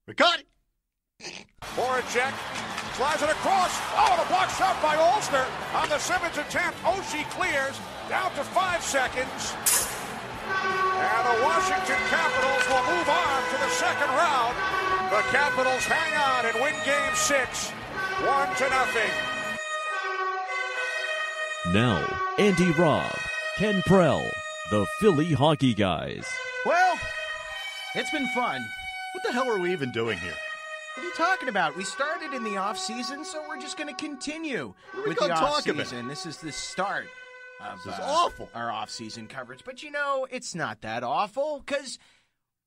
We got it. Voracek flies it across. Oh, the block shot by Ulster on the Simmons attempt. Oshie clears down to 5 seconds. And the Washington Capitals will move on to the second round. The Capitals hang on and win Game 6, 1-0. Now, Andy Robb, Ken Prell, the Philly Hockey Guys. Well, it's been fun. What the hell are we even doing here? What are you talking about? We started in the off-season, so we're just going to continue with the off-season. This is the start of this is awful. Our off-season coverage. But, you know, it's not that awful, because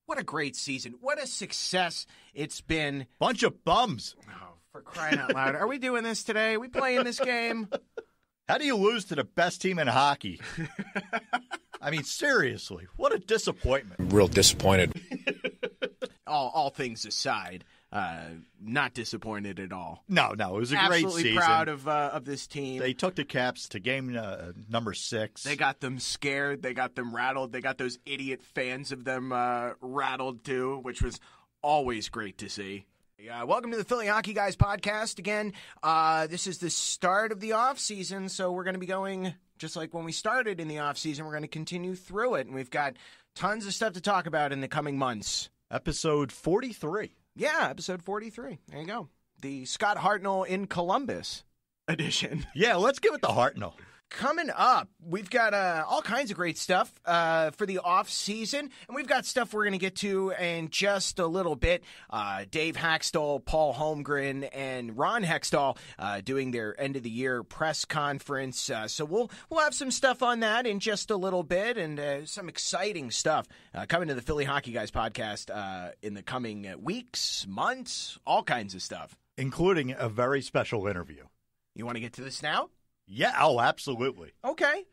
what a great season. What a success it's been. Bunch of bums. Oh, for crying out loud. Are we doing this today? Are we playing this game? How do you lose to the best team in hockey? I mean, seriously, what a disappointment. Real disappointed. All things aside, not disappointed at all. No, it was a Absolutely great season. Absolutely proud of this team. They took the Caps to game number 6. They got them scared. They got them rattled. They got those idiot fans of them rattled too, which was always great to see. Welcome to the Philly Hockey Guys podcast. Again, this is the start of the offseason, so we're going to be going just like when we started in the offseason. We're going to continue through it, and we've got tons of stuff to talk about in the coming months. Episode 43. Yeah, episode 43. There you go. The Scott Hartnell in Columbus edition. Yeah, let's give it the Hartnell. Coming up, we've got all kinds of great stuff for the off season, and we've got stuff we're going to get to in just a little bit. Dave Hextall, Paul Holmgren, and Ron Hextall doing their end of the year press conference. So we'll have some stuff on that in just a little bit, and some exciting stuff coming to the Philly Hockey Guys podcast in the coming weeks, months, all kinds of stuff, including a very special interview. You want to get to this now? Yeah, oh, absolutely. Okay.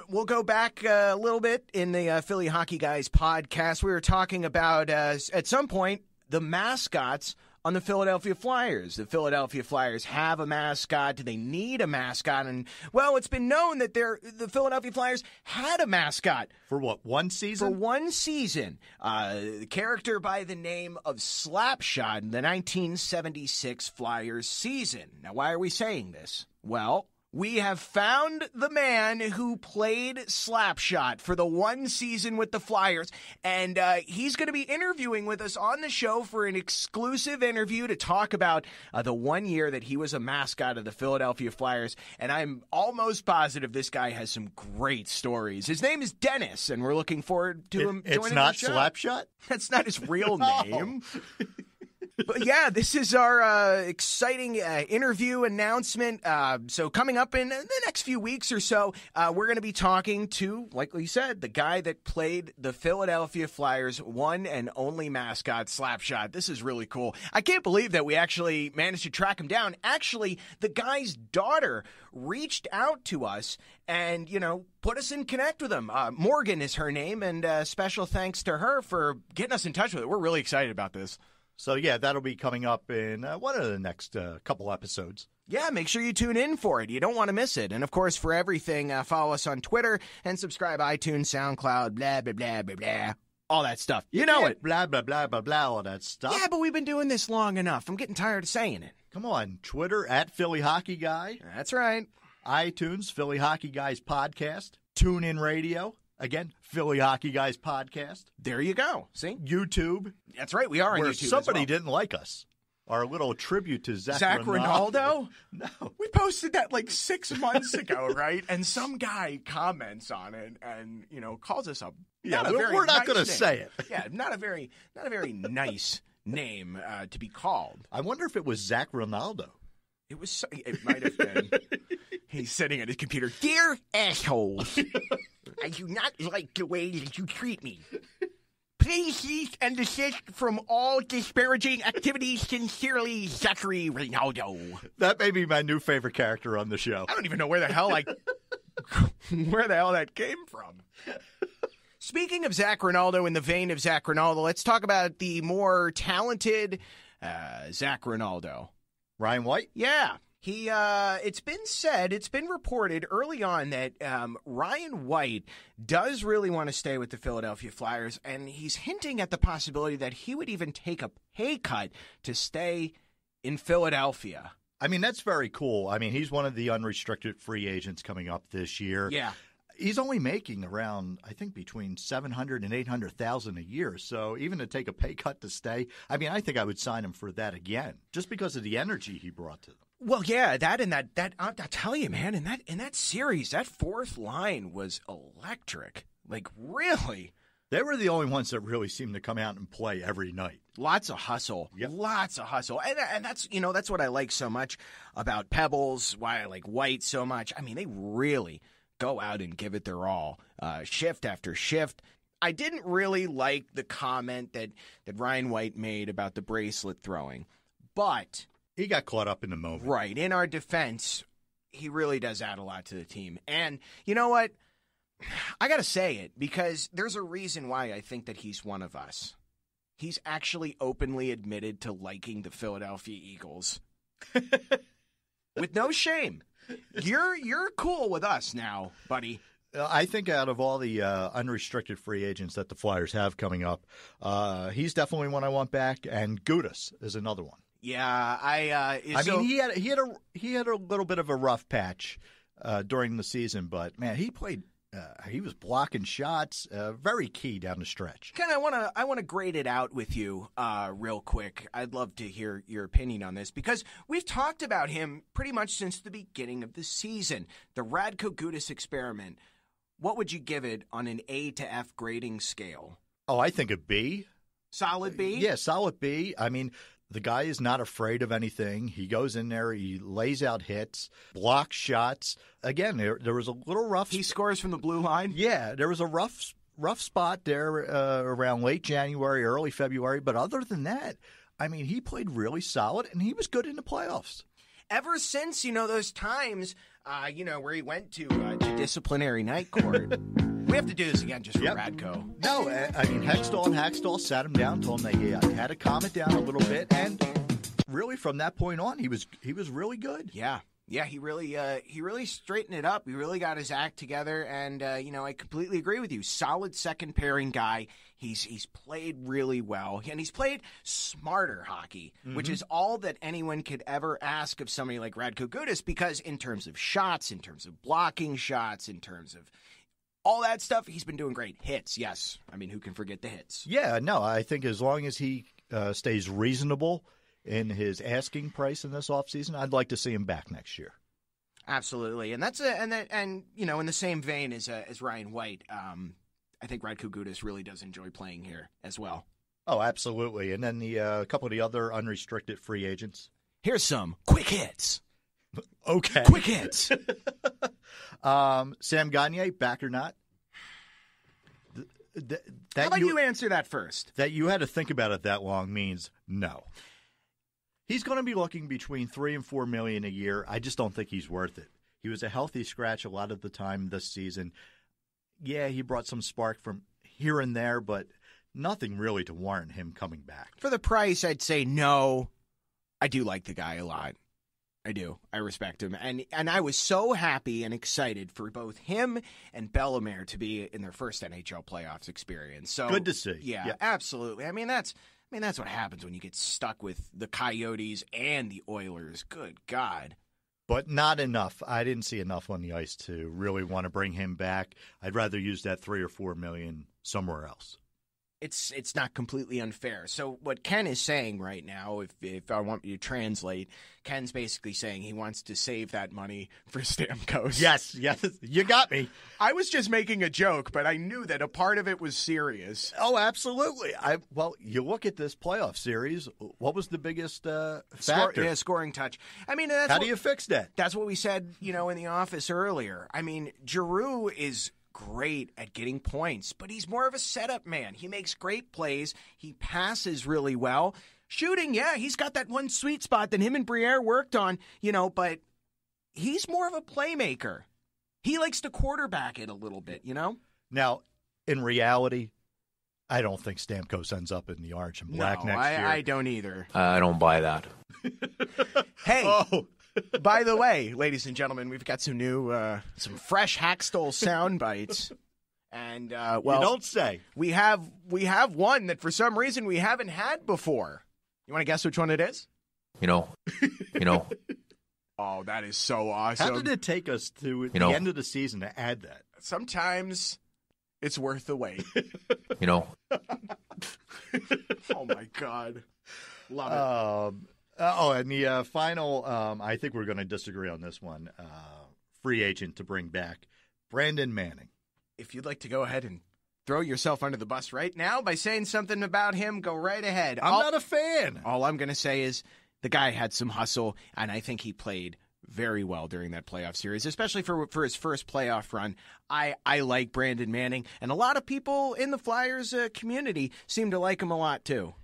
We'll go back a little bit in the Philly Hockey Guys podcast. We were talking about, at some point, the mascots on the Philadelphia Flyers. The Philadelphia Flyers have a mascot. Do they need a mascot? And, well, it's been known that the Philadelphia Flyers had a mascot. For what, one season? For one season. The character by the name of Slapshot in the 1976 Flyers season. Now, why are we saying this? Well, we have found the man who played Slapshot for the one season with the Flyers, and he's going to be interviewing with us on the show for an exclusive interview to talk about the 1 year that he was a mascot of the Philadelphia Flyers, and I'm almost positive this guy has some great stories. His name is Dennis, and we're looking forward to him joining the show. It's not Slapshot? That's not his real name. But yeah, this is our exciting interview announcement. So coming up in the next few weeks or so, we're going to be talking to, like we said, the guy that played the Philadelphia Flyers' one and only mascot, Slapshot. This is really cool. I can't believe that we actually managed to track him down. Actually, the guy's daughter reached out to us and, put us in connect with him. Morgan is her name, and special thanks to her for getting us in touch with it. We're really excited about this. So, yeah, that'll be coming up in one of the next couple episodes. Yeah, make sure you tune in for it. You don't want to miss it. And, of course, for everything, follow us on Twitter and subscribe iTunes, SoundCloud, blah, blah, blah, blah, blah. All that stuff. You know it. Blah, blah, blah, blah, blah, all that stuff. Yeah, but we've been doing this long enough. I'm getting tired of saying it. Come on. Twitter, @Philly Hockey Guy. That's right. iTunes, Philly Hockey Guys Podcast. TuneIn Radio. Again, Philly Hockey Guys Podcast. There you go. See? YouTube. That's right. We are on where YouTube. Somebody didn't like us. Our little tribute to Zach Ronaldo? No. We posted that like 6 months ago, right? And some guy comments on it and, calls us up. Yeah, we're not going to say it. Yeah, not a very nice name to be called. I wonder if it was Zach Ronaldo. It might have been. He's sitting at his computer. Dear assholes, I do not like the way that you treat me. Please cease and desist from all disparaging activities. Sincerely, Zachary Ronaldo. That may be my new favorite character on the show. I don't even know where the hell that came from. Speaking of Zach Ronaldo, in the vein of Zach Ronaldo, let's talk about the more talented Zach Ronaldo. Ryan White? Yeah. It's been reported early on that Ryan White does really want to stay with the Philadelphia Flyers, and he's hinting at the possibility that he would even take a pay cut to stay in Philadelphia. I mean, that's very cool. I mean, he's one of the unrestricted free agents coming up this year. Yeah. He's only making around, I think, between $700,000 and $800,000 a year. So even to take a pay cut to stay, I mean, I think I would sign him for that again, just because of the energy he brought to them. Well, yeah, that I'll tell you, man, in that series, that fourth line was electric. Like, really. They were the only ones that really seemed to come out and play every night. Lots of hustle. Yep. Lots of hustle. And that's what I like so much about Pebbles, why I like White so much. I mean, they really go out and give it their all, shift after shift. I didn't really like the comment that Ryan White made about the bracelet throwing, but he got caught up in the moment. Right. In our defense, he really does add a lot to the team. And you know what? I got to say it because there's a reason why I think that he's one of us. He's actually openly admitted to liking the Philadelphia Eagles. With no shame. You're cool with us now, buddy. I think out of all the unrestricted free agents that the Flyers have coming up, he's definitely one I want back, and Gudas is another one. Yeah, I mean, he had a little bit of a rough patch during the season, but man, he played. He was blocking shots, very key down the stretch. Ken, I want to grade it out with you real quick. I'd love to hear your opinion on this because we've talked about him pretty much since the beginning of the season. The Radko Gudas experiment. What would you give it on an A to F grading scale? Oh, I think a B. Solid B? Yeah, solid B. I mean, the guy is not afraid of anything. He goes in there, he lays out hits, blocks shots. Again, there was a little rough. He scores from the blue line? Yeah, there was a rough spot there around late January, early February. But other than that, I mean, he played really solid, and he was good in the playoffs. Ever since, those times, where he went to disciplinary night court. We have to do this again just for Radko. No, I mean, Hextall sat him down, told him that he had to calm it down a little bit, and really from that point on, he was really good. Yeah, he really straightened it up. He really got his act together, and I completely agree with you. Solid second pairing guy. He's played really well, and he's played smarter hockey, which is all that anyone could ever ask of somebody like Radko Gudas, because in terms of shots, in terms of blocking shots, in terms of all that stuff, he's been doing great. Hits, yes. I mean, who can forget the hits? Yeah, no, I think as long as he stays reasonable in his asking price in this offseason, I'd like to see him back next year. Absolutely. And that's in the same vein as Ryan White, I think Radko Gudas really does enjoy playing here as well. Oh, absolutely. And then the couple of the other unrestricted free agents. Here's some quick hits. Okay. Quick hits. Sam Gagner, back or not? How about you answer that first? That you had to think about it that long means no. He's going to be looking between $3 and $4 million a year. I just don't think he's worth it. He was a healthy scratch a lot of the time this season. Yeah, he brought some spark from here and there, but nothing really to warrant him coming back. For the price, I'd say no. I do like the guy a lot. I do. I respect him. And I was so happy and excited for both him and Bellemare to be in their first NHL playoffs experience. So good to see. Yeah, absolutely. I mean, that's what happens when you get stuck with the Coyotes and the Oilers. Good God. But not enough. I didn't see enough on the ice to really want to bring him back. I'd rather use that $3 or $4 million somewhere else. It's not completely unfair. So what Ken is saying right now, if I want you to translate, Ken's basically saying he wants to save that money for Stamkos. Yes, you got me. I was just making a joke, but I knew that a part of it was serious. Oh, absolutely. Well, you look at this playoff series, what was the biggest factor? Scoring touch. I mean, how do you fix that? That's what we said, in the office earlier. I mean, Giroux is great at getting points, but he's more of a setup man. He makes great plays. He passes really well. Shooting, yeah, he's got that one sweet spot that him and Briere worked on, but he's more of a playmaker. He likes to quarterback it a little bit, Now, in reality, I don't think Stamkos ends up in the orange and black next year. I don't either. I don't buy that. Hey, By the way, ladies and gentlemen, we've got some new, some fresh Hextall sound bites. And, well, you don't say. We have one that for some reason we haven't had before. You want to guess which one it is? You know. Oh, that is so awesome. How did it take us to the end of the season to add that? Sometimes it's worth the wait. Oh, my God. Love it. And the final, I think we're going to disagree on this one, free agent to bring back, Brandon Manning. If you'd like to go ahead and throw yourself under the bus right now by saying something about him, go right ahead. I'm not a fan. All I'm going to say is the guy had some hustle, and I think he played very well during that playoff series, especially for his first playoff run. I like Brandon Manning, and a lot of people in the Flyers community seem to like him a lot, too.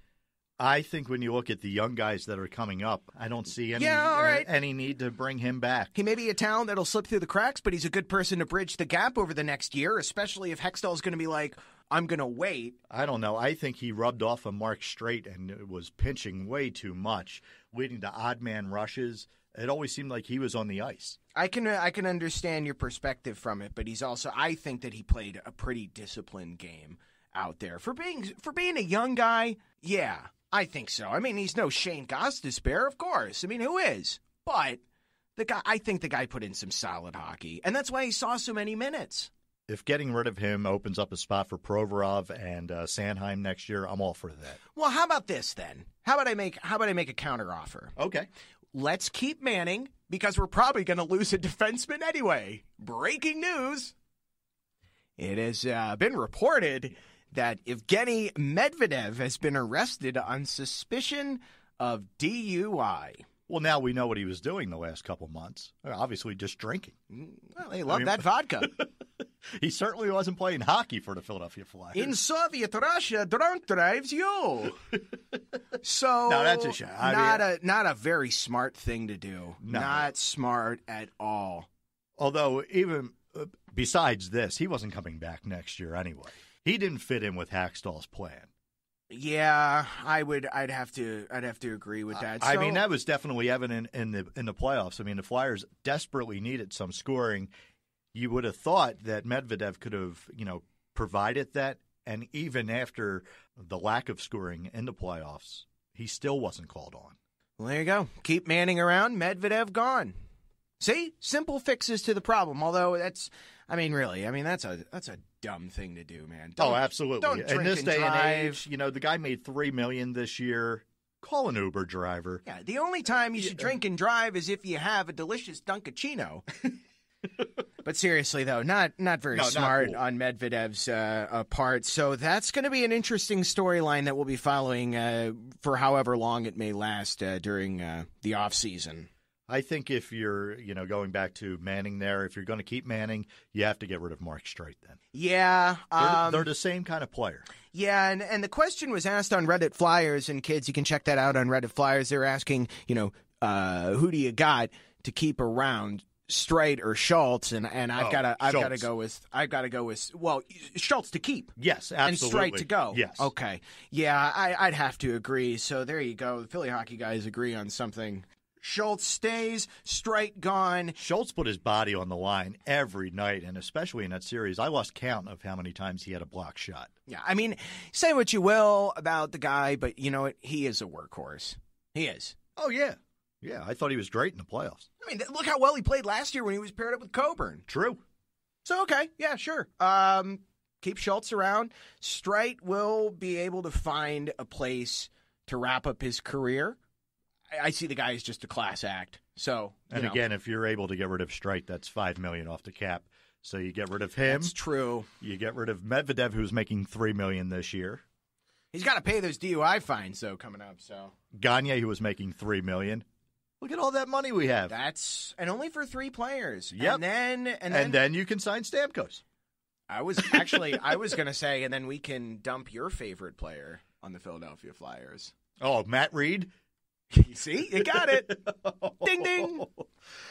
I think when you look at the young guys that are coming up, I don't see any need to bring him back. He may be a talent that'll slip through the cracks, but he's a good person to bridge the gap over the next year, especially if Hextall's going to be like, I'm going to wait. I don't know. I think he rubbed off on Mark Streit and was pinching way too much, leading to odd man rushes. It always seemed like he was on the ice. I can understand your perspective from it, but he's also, I think that he played a pretty disciplined game out there. For being a young guy, yeah. I think so. I mean, he's no Shane Gostisbehere, of course. I mean, who is? But I think the guy put in some solid hockey, and that's why he saw so many minutes. If getting rid of him opens up a spot for Provorov and Sanheim next year, I'm all for that. Well, how about this then? How about I make a counteroffer? Okay. Let's keep Manning because we're probably going to lose a defenseman anyway. Breaking news. It has been reported that Evgeny Medvedev has been arrested on suspicion of DUI. Well, now we know what he was doing the last couple months. Obviously just drinking. Well, they love that vodka. He certainly wasn't playing hockey for the Philadelphia Flyers. In Soviet Russia, drunk drives you. So no, that's a shame. Not a very smart thing to do. No. Not smart at all. Although even besides this, he wasn't coming back next year anyway. He didn't fit in with Hextall's plan. Yeah, I'd have to agree with that. I mean, that was definitely evident in the playoffs. I mean, the Flyers desperately needed some scoring. You would have thought that Medvedev could have, provided that, and even after the lack of scoring in the playoffs, he still wasn't called on. Well, there you go. Keep Manning around, Medvedev gone. See? Simple fixes to the problem, although that's a dumb thing to do, man. Absolutely. Don't drink in this and day drive. and age, the guy made $3 million this year. Call an Uber driver. Yeah, the only time you should drink and drive is if you have a delicious Dunkachino. But seriously, though, not very smart on Medvedev's part. So that's going to be an interesting storyline that we'll be following for however long it may last during the offseason. I think if you're, going back to Manning there, if you're going to keep Manning, you have to get rid of Mark Streit then. Yeah. They're the same kind of player. Yeah, and the question was asked on Reddit Flyers, and kids, you can check that out on Reddit Flyers. They're asking, who do you got to keep around, Streit or Schultz? And I've got to go with Schultz to keep. Yes, absolutely. And Streit to go. Yes. Okay. Yeah, I'd have to agree. So there you go. The Philly hockey guys agree on something. Schultz stays, Streit gone. Schultz put his body on the line every night, and especially in that series. I lost count of how many times he had a block shot. Yeah, I mean, say what you will about the guy, but you know what? He is a workhorse. He is. Oh, yeah. Yeah, I thought he was great in the playoffs. I mean, look how well he played last year when he was paired up with Coburn. True. So, okay, yeah, sure. Keep Schultz around. Streit will be able to find a place to wrap up his career. I see the guy as just a class act. So, again, if you're able to get rid of Streit, that's $5 million off the cap. So you get rid of him. That's true. You get rid of Medvedev, who's making $3 million this year. He's got to pay those DUI fines, though, coming up. So Gagne, who was making $3 million. Look at all that money we have. And only for 3 players. Yep. And then you can sign Stamkos. I was going to say, and then we can dump your favorite player on the Philadelphia Flyers. Oh, Matt Reed. See, you got it. Ding, ding.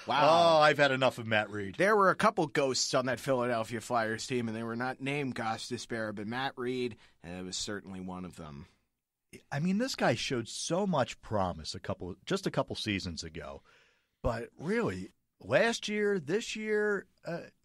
Wow. Oh, I've had enough of Matt Reed. There were a couple ghosts on that Philadelphia Flyers team, and they were not named Gostisbehere, but Matt Reed was certainly one of them. I mean, this guy showed so much promise just a couple seasons ago, But really, last year, this year,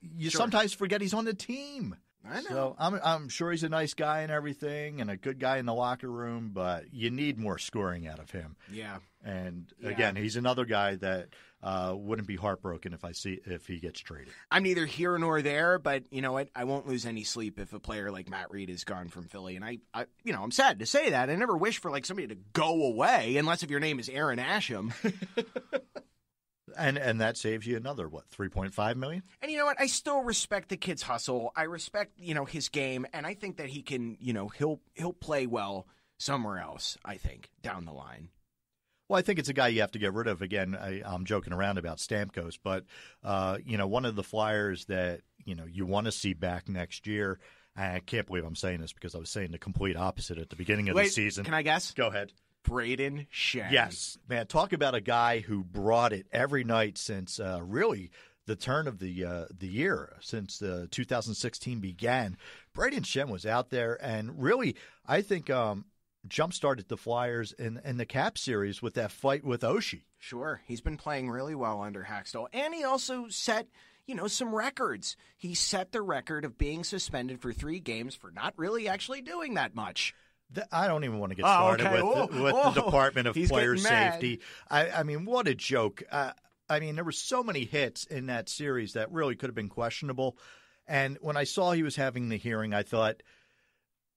you sometimes forget he's on the team. I know. So I'm sure he's a nice guy and everything and a good guy in the locker room, but you need more scoring out of him. Yeah. And again, he's another guy that wouldn't be heartbroken if he gets traded. I'm neither here nor there, but you know what? I won't lose any sleep if a player like Matt Reed is gone from Philly. And I'm sad to say that. I never wish for like somebody to go away, unless if your name is Aaron Asham. And that saves you another, $3.5 million? And you know what? I still respect the kid's hustle. I respect, his game, and I think that he can, he'll play well somewhere else, I think, down the line. Well, I think it's a guy you have to get rid of. Again, I'm joking around about Stamkos, but, one of the Flyers that, you want to see back next year, I can't believe I'm saying this because I was saying the complete opposite at the beginning of the season. Can I guess? Go ahead. Brayden Schenn. Yes. Man, talk about a guy who brought it every night since really the turn of the year, since 2016 began. Brayden Schenn was out there and really, I think, jump-started the Flyers in the Cap series with that fight with Oshie. Sure. He's been playing really well under Hextall. And he also set, some records. He set the record of being suspended for 3 games for not really actually doing that much. I don't even want to get started with the Department of Player Safety. I mean, what a joke. There were so many hits in that series that really could have been questionable. And when I saw he was having the hearing, I thought,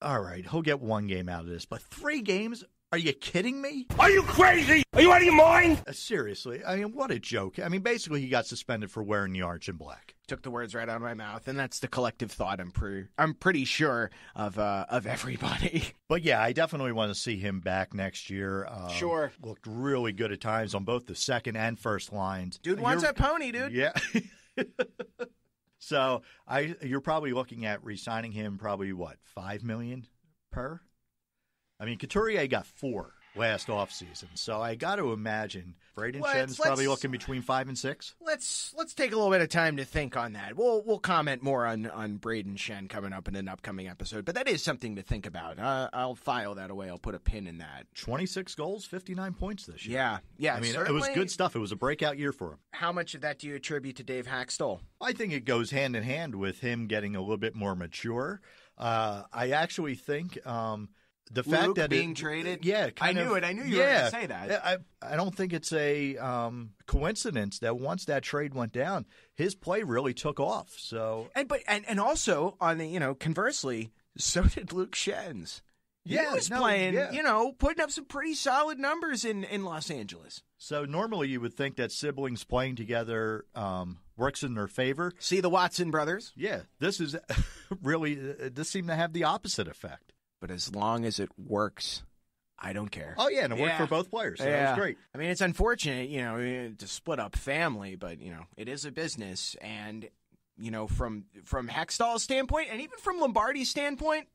all right, he'll get 1 game out of this. But 3 games? Are you kidding me? Are you crazy? Are you out of your mind? Seriously. What a joke. Basically, he got suspended for wearing the orange and black. Took the words right out of my mouth, and that's the collective thought I'm pretty sure of everybody. But yeah, I definitely want to see him back next year. Sure. Looked really good at times on both the second and first lines. Dude wants that pony, dude. Yeah. So you're probably looking at re-signing him probably, $5 million per? Couturier got 4 last offseason, so I got to imagine Brayden Schenn's probably looking between 5 and 6. Let's take a little bit of time to think on that. We'll comment more on Brayden Schenn coming up in an upcoming episode, but that is something to think about. I'll file that away. I'll put a pin in that. 26 goals, 59 points this year. Yeah. It was good stuff. It was a breakout year for him. How much of that do you attribute to Dave Hextall? I think it goes hand in hand with him getting a little bit more mature. I actually think the fact Luke that being traded, I knew it. I knew you were going to say that. I don't think it's a coincidence that once that trade went down, his play really took off. So, and also on the conversely, so did Luke Schenn's. He was playing, putting up some pretty solid numbers in Los Angeles. So normally you would think that siblings playing together works in their favor. See the Watson brothers? Yeah, this is really this seemed to have the opposite effect. But as long as it works, I don't care. Oh, yeah, and it worked for both players, so that was great. It's unfortunate, to split up family, but, it is a business. And, from Hextall's standpoint and even from Lombardi's standpoint,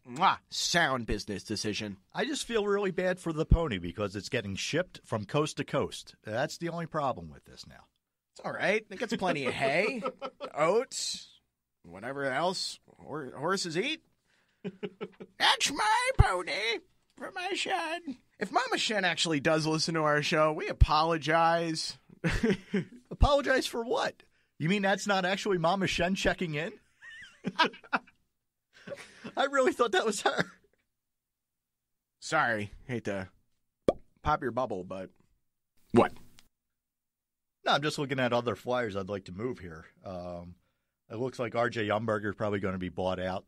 sound business decision. I just feel really bad for the pony because it's getting shipped from coast to coast. That's the only problem with this now. It's all right. It gets plenty of hay, oats, whatever else horses eat. That's my pony for my shed. If Mama Schenn actually does listen to our show, we apologize. Apologize for what? You mean that's not actually Mama Schenn checking in? I really thought that was her. Sorry. Hate to pop your bubble, but what? No, I'm just looking at other Flyers I'd like to move here. It looks like R.J. Umberger is probably going to be bought out.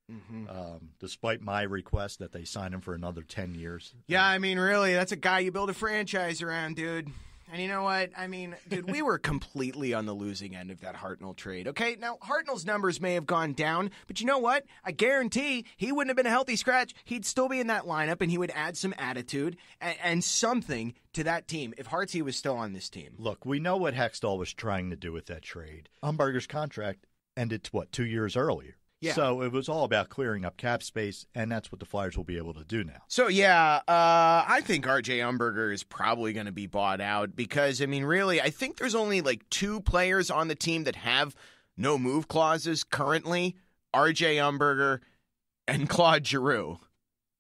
Mm-hmm. Despite my request that they sign him for another 10 years. Yeah, really, that's a guy you build a franchise around, dude. And you know what? Dude, we were completely on the losing end of that Hartnell trade. Okay, now Hartnell's numbers may have gone down, but you know what? I guarantee he wouldn't have been a healthy scratch. He'd still be in that lineup, and he would add some attitude and something to that team if Hartsey was still on this team. Look, we know what Hextall was trying to do with that trade. Umberger's contract ended, 2 years earlier? Yeah. So it was all about clearing up cap space, and that's what the Flyers will be able to do now. So, I think R.J. Umberger is probably going to be bought out because, really, I think there's only 2 players on the team that have no move clauses currently, R.J. Umberger and Claude Giroux.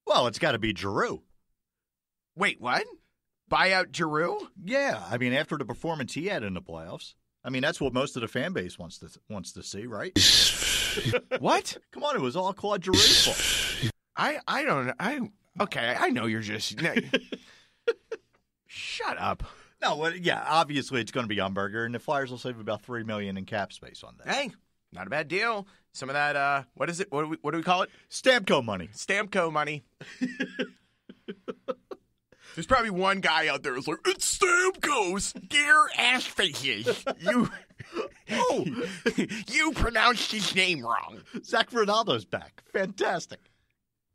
Well, it's got to be Giroux. Wait, what? Buy out Giroux? Yeah, I mean, after the performance he had in the playoffs. I mean, that's what most of the fan base wants to see, right? What? Come on, it was all Claude Giroux's fault. I don't know. Okay, I know you're just... Shut up. No, well, yeah, obviously it's going to be Umberger, and the Flyers will save about $3 million in cap space on that. Hey, not a bad deal. Some of that, what is it? What do we call it? Stamco money. Stamco money. There's probably one guy out there who's like, it's Stamco's dear ass faces. You pronounced his name wrong. Zach Ronaldo's back. Fantastic.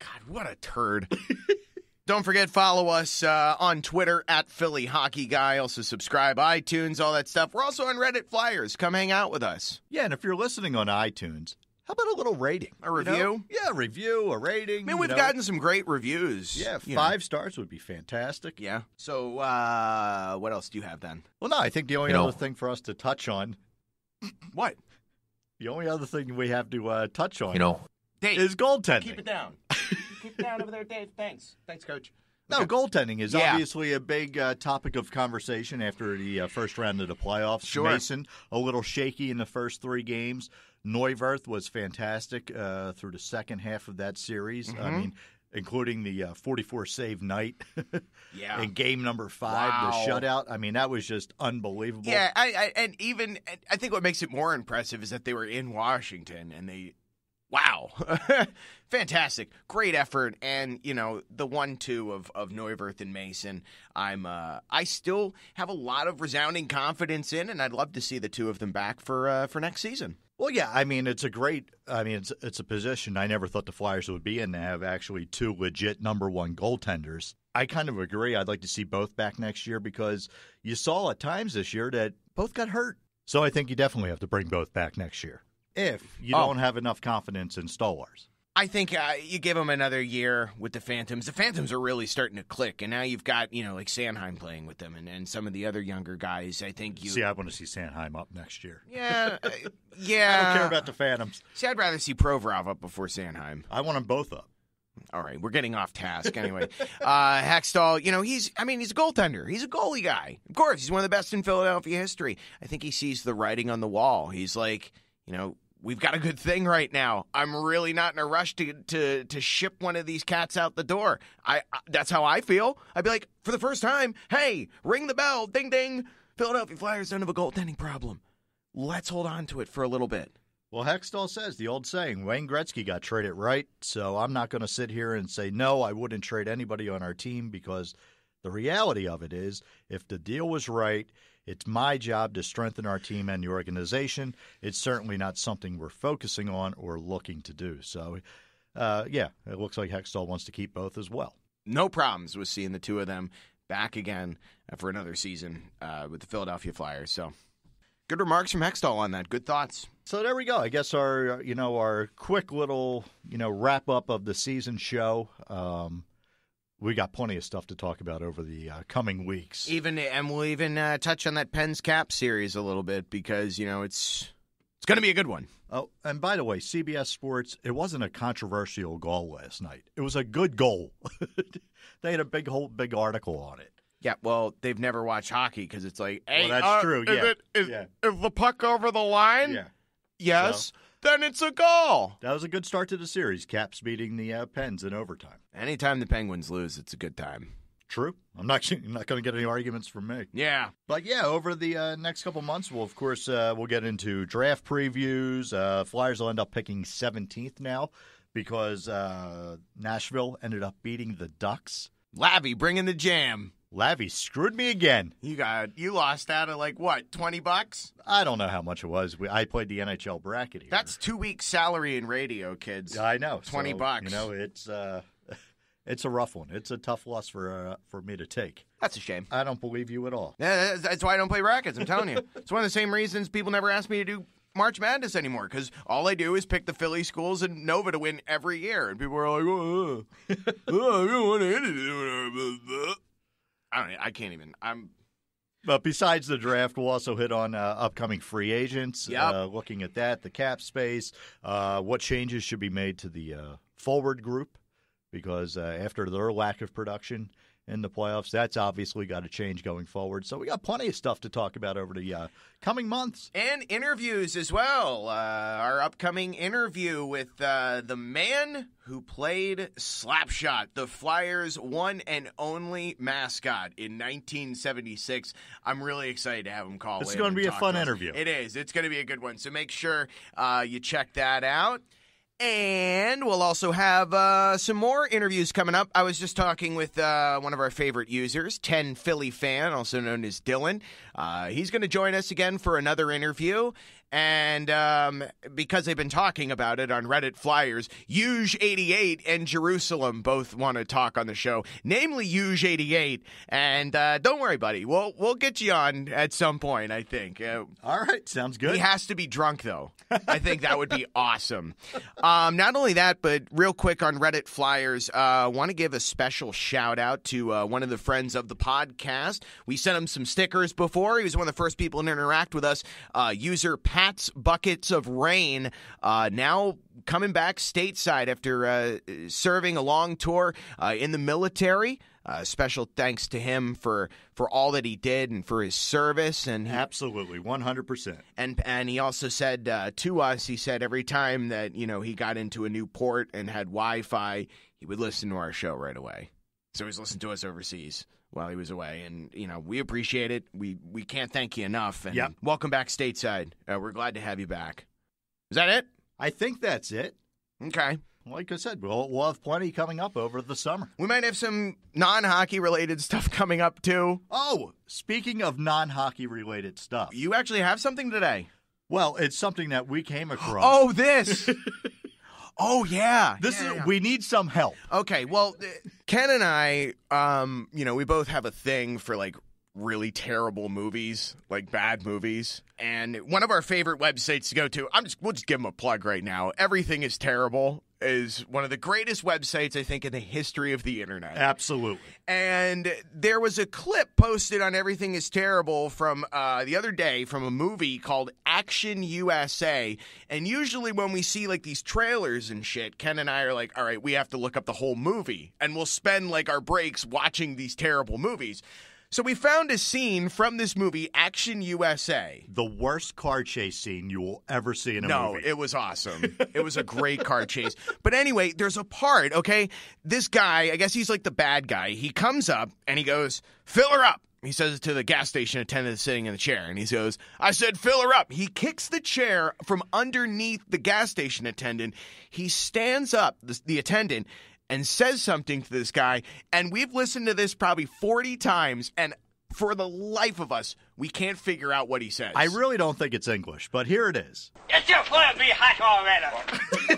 God, what a turd. Don't forget, follow us on Twitter at Philly Hockey Guy. Also subscribe, iTunes, all that stuff. We're also on Reddit Flyers. Come hang out with us. Yeah, and if you're listening on iTunes, how about a little rating? A review? You know? Yeah, a review, a rating. I mean, we've gotten some great reviews. Yeah, 5 stars would be fantastic. Yeah. So what else do you have then? Well, no, I think the only other thing for us to touch on. What? The only other thing we have to touch on Dave, is goaltending. Keep it down. Keep it down over there, Dave. Thanks, Coach. No, Okay. goaltending is obviously a big topic of conversation after the first round of the playoffs. Sure. Mason, a little shaky in the first 3 games. Neuwirth was fantastic through the second half of that series. Mm-hmm. I mean, including the 44-save night Yeah. in game number 5, Wow. the shutout. I mean, that was just unbelievable. Yeah, I think what makes it more impressive is that they were in Washington and they. Wow. Fantastic. Great effort. And, the 1-2 of Neuwirth and Mason, I still have a lot of resounding confidence in, and I'd love to see the two of them back for next season. Well, yeah, I mean, it's a position I never thought the Flyers would be in to have actually 2 legit number 1 goaltenders. I kind of agree. I'd like to see both back next year because you saw at times this year that both got hurt. So I think you definitely have to bring both back next year if you don't have enough confidence in Stolarz. I think you give them another year with the Phantoms. The Phantoms are really starting to click, and now you've got, like Sanheim playing with them and some of the other younger guys. I think you... See, I want to see Sanheim up next year. Yeah, I don't care about the Phantoms. See, I'd rather see Provorov up before Sanheim. I want them both up. All right, we're getting off task anyway. Hextall, he's a goaltender. He's a goalie guy. Of course, he's one of the best in Philadelphia history. I think he sees the writing on the wall. He's like, we've got a good thing right now. I'm really not in a rush to ship one of these cats out the door. That's how I feel. I'd be like, for the first time, hey, ring the bell, ding, ding. Philadelphia Flyers don't have a goaltending problem. Let's hold on to it for a little bit. Well, Hextall says the old saying, Wayne Gretzky got traded right, so I'm not going to sit here and say, no, I wouldn't trade anybody on our team because the reality of it is if the deal was right, it's my job to strengthen our team and the organization. It's certainly not something we're focusing on or looking to do. So, it looks like Hextall wants to keep both as well. No problems with seeing the two of them back again for another season with the Philadelphia Flyers. So, good remarks from Hextall on that. Good thoughts. So there we go. I guess our quick little wrap up of the season show. We got plenty of stuff to talk about over the coming weeks. And we'll even touch on that Pens Cap series a little bit because it's going to be a good one. Oh, and by the way, CBS Sports, it wasn't a controversial goal last night. It was a good goal. They had a big article on it. Yeah, well, they've never watched hockey because it's like, hey, well, that's true. Yeah. Is the puck over the line? Yeah. Yes. Then it's a goal. That was a good start to the series. Caps beating the Pens in overtime. Anytime the Penguins lose, it's a good time. True. I'm not going to get any arguments from me. Yeah. But, over the next couple months, we'll get into draft previews. Flyers will end up picking 17th now because Nashville ended up beating the Ducks. Lavi bringing the jam. Lavi screwed me again. You lost out at like what, $20? I don't know how much it was. I played the NHL bracket here. That's 2 weeks' salary in radio, kids. I know. $20. It's a rough one. It's a tough loss for me to take. That's a shame. I don't believe you at all. Yeah, that's why I don't play rackets. I'm telling you, it's one of the same reasons people never ask me to do March Madness anymore because all I do is pick the Philly schools and Nova to win every year, and people are like, I don't want to hit it. I can't even. But besides the draft, we'll also hit on upcoming free agents, looking at that, the cap space, what changes should be made to the forward group, because after their lack of production in the playoffs. That's obviously got to change going forward. So we got plenty of stuff to talk about over the coming months. And interviews as well. Our upcoming interview with the man who played Slapshot, the Flyers' one and only mascot in 1976. I'm really excited to have him call in. It's going to be a fun interview. It is. It's going to be a good one. So make sure you check that out. And we'll also have some more interviews coming up. I was just talking with one of our favorite users, 10 Philly fan, also known as Dylan. He's going to join us again for another interview. And because they've been talking about it on Reddit Flyers, Huge88 and Jerusalem both want to talk on the show, namely Huge88. And don't worry, buddy. We'll get you on at some point, I think. All right. Sounds good. He has to be drunk, though. I think that would be awesome. Not only that, but real quick on Reddit Flyers, I want to give a special shout-out to one of the friends of the podcast. We sent him some stickers before. He was one of the first people to interact with us. User Pat's Buckets of Rain, now coming back stateside after serving a long tour in the military. Special thanks to him for all that he did and for his service. And absolutely, 100%. And he also said to us, he said every time that he got into a new port and had Wi-Fi, he would listen to our show right away. So he's listened to us overseas while he was away, and we appreciate it. We can't thank you enough. And welcome back stateside. We're glad to have you back. Is that it? I think that's it. Okay. Like I said, we'll have plenty coming up over the summer. We might have some non-hockey related stuff coming up, too. Oh, speaking of non-hockey related stuff. You actually have something today? Well, it's something that we came across. Oh, this! Oh, yeah. We need some help. Okay, well, Ken and I, we both have a thing for, really terrible movies, bad movies. And one of our favorite websites to go to, we'll just give them a plug right now. Everything is Terrible is one of the greatest websites, I think, in the history of the internet. Absolutely. And there was a clip posted on Everything is Terrible from the other day from a movie called Action USA. And usually when we see these trailers and shit, Ken and I are like, all right, we have to look up the whole movie. And we'll spend our breaks watching these terrible movies. So we found a scene from this movie, Action USA. The worst car chase scene you will ever see in a movie. No, it was awesome. It was a great car chase. But anyway, there's a part, okay? This guy, I guess he's the bad guy. He comes up and he goes, "Fill her up." He says it to the gas station attendant sitting in the chair. And he goes, "I said fill her up." He kicks the chair from underneath the gas station attendant. He stands up, the attendant, and says something to this guy, and we've listened to this probably 40 times, and for the life of us, we can't figure out what he says. I really don't think it's English, but here it is. It's your foot be hot already.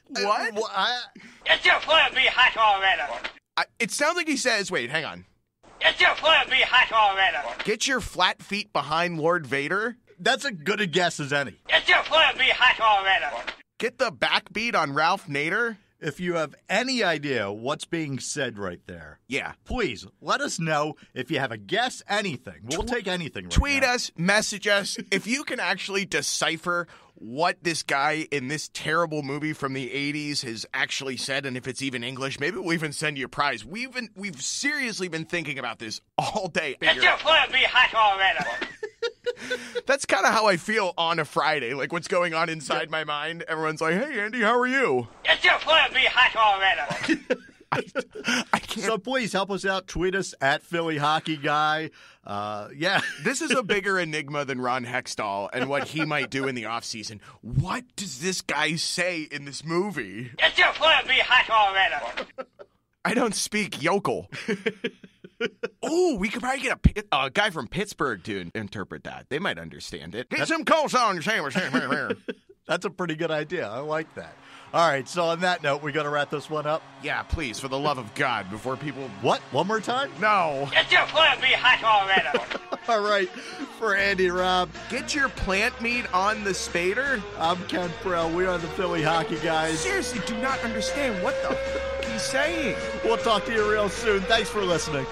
What? It's your foot be hot already. It sounds like he says, wait, hang on. It's your foot be hot already. Get your flat feet behind Lord Vader? That's as good a guess as any. It's your foot be hot already. Get the backbeat on Ralph Nader? If you have any idea what's being said right there, please let us know. If you have a guess, anything. We'll take anything right Tweet now. us, message us. If you can actually decipher what this guy in this terrible movie from the 80s has actually said, and if it's even English, maybe we'll even send you a prize. We've seriously been thinking about this all day. It's your foot be hot already. That's kind of how I feel on a Friday, what's going on inside my mind. Everyone's like, "Hey, Andy, how are you?" It's your foot be hot already. I can't. So please help us out. Tweet us at Philly Hockey Guy. This is a bigger enigma than Ron Hextall and what he might do in the offseason. What does this guy say in this movie? It's your foot be hot already. I don't speak yokel. Oh, we could probably get a guy from Pittsburgh to interpret that. They might understand it. Get some coleslaw on your sandwich. That's a pretty good idea. I like that. All right, so on that note, we're going to wrap this one up? Yeah, please, for the love of God, before people... What? One more time? No. It's your foot be hot already. All right, for Andy, Rob. Get your plant meat on the spader. I'm Ken Prell. We are the Philly Hockey Guys. Seriously, do not understand what the fuck he's saying. We'll talk to you real soon. Thanks for listening.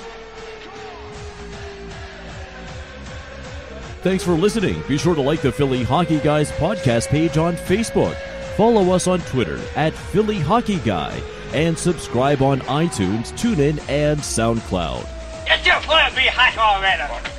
Thanks for listening. Be sure to like the Philly Hockey Guys podcast page on Facebook. Follow us on Twitter at Philly Hockey Guy and subscribe on iTunes, TuneIn, and SoundCloud. It's just going to be hot already.